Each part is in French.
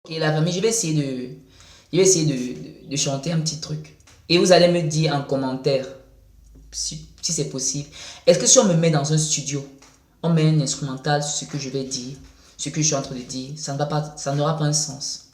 Ok, la famille, je vais essayer de chanter un petit truc. Et vous allez me dire en commentaire, si c'est possible, est-ce que si on me met dans un studio, on met un instrumental sur ce que je vais dire, ce que je suis en train de dire, ça n'aura pas un sens.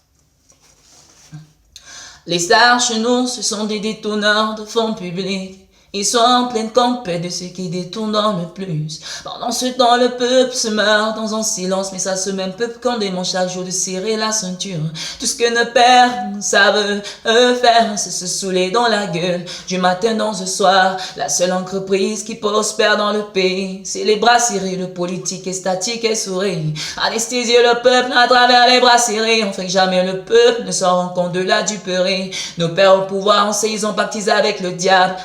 Les stars chez nous, ce sont des détourneurs de fonds publics. Ils sont en pleine compète de ceux qui détournent le plus. Pendant ce temps, le peuple se meurt dans un silence, mais ça ce même peuple qu'on demande chaque jour de serrer la ceinture. Tout ce que nos pères savent faire, c'est se saouler dans la gueule du matin dans ce soir. La seule entreprise qui prospère dans le pays, c'est les brasseries. Le politique est statique et sourit. Anesthésier le peuple à travers les brasseries. On fait que jamais le peuple ne s'en rend compte de la duperie. Nos pères au pouvoir, on sait, ils ont baptisé avec le diable.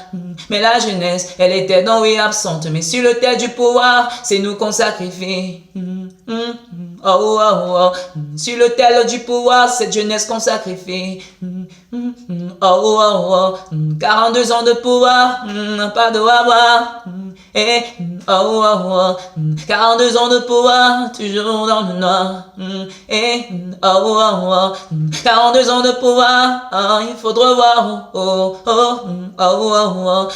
Mais la jeunesse, elle était non oui absente. Mais sur l'autel du pouvoir, c'est nous qu'on sacrifie. Oh, oh, oh. Sur l'autel du pouvoir, cette jeunesse qu'on sacrifie. Oh, oh, oh. 42 ans de pouvoir, pas de avoir. Et oh, oh, oh. 42 ans de pouvoir, toujours dans le noir. Et oh, oh, oh. 42 ans de pouvoir, il faudra voir. Oh, oh, oh, oh, oh.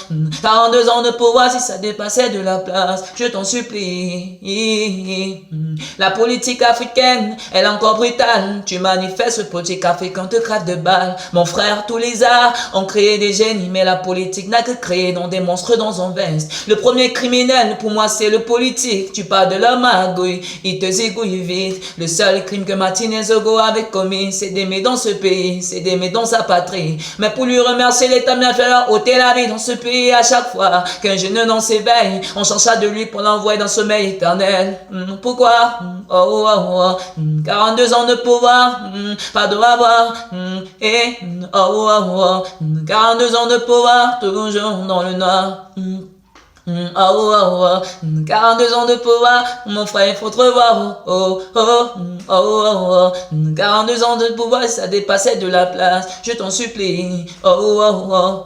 42 ans de pouvoir, si ça dépassait de la place, je t'en supplie. La politique africaine, elle est encore brutale. Tu manifestes, le politique africain te crève de balles. Mon frère, tous les arts ont créé des génies, mais la politique n'a que créé dans des monstres dans un veste. Le premier criminel, pour moi, c'est le politique. Tu parles de la magouille, il te zigouille vite. Le seul crime que Martinez Ogo avait commis, c'est d'aimer dans ce pays, c'est d'aimer dans sa patrie. Mais pour lui remercier l'État bien fait leur ôter la vie dans ce pays à chaque fois qu'un jeune non s'éveille, on chercha de lui pour l'envoyer dans le sommeil éternel. Pourquoi? Oh, oh, oh. 42 ans de pouvoir, pas de avoir. Et oh, oh, oh. 42 ans de pouvoir, toujours dans le noir. Oh, oh, oh. 42 ans de pouvoir, mon frère, il faut te revoir. Oh, oh, oh, oh, oh. 42 ans de pouvoir, ça dépassait de la place, je t'en supplie. Oh, oh, oh.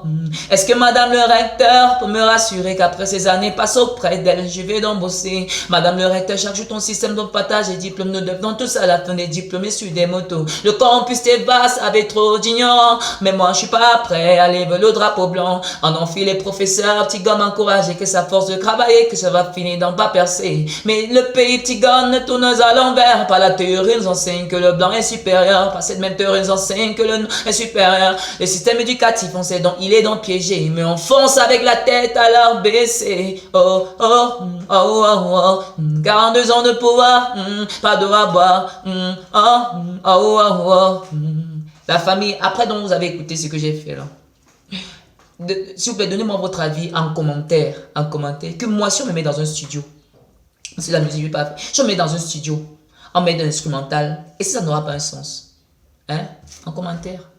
Est-ce que madame le recteur peut me rassurer qu'après ces années passées auprès d'elle, je vais donc bosser? Madame le recteur, chaque jour ton système de partage et diplômes nous donnent tous à la fin des diplômés sur des motos. Le campus est vaste avec trop d'ignorants, mais moi je suis pas prêt à lever le drapeau blanc. En enfile les professeurs, petit gars m'encourager que sa force de travailler, que ça va finir dans pas percer. Mais le pays petit gars ne tourne à l'envers. Par la théorie nous enseigne que le blanc est supérieur. Par cette même théorie nous enseigne que le noir est supérieur. Le système éducatif on sait donc il est donc piégé, mais on fonce avec la tête à leur baisser. Oh, oh, oh, oh, oh, oh. 42 ans de pouvoir, pas de à boire. Oh, oh, oh, oh. La famille, après donc vous avez écouté ce que j'ai fait là. S'il vous plaît, donnez-moi votre avis en commentaire. Que moi, si on me met dans un studio, si la musique n'est pas faite, si on me met dans un studio, on met de l'instrumental, et si ça n'aura pas un sens? Hein? En commentaire.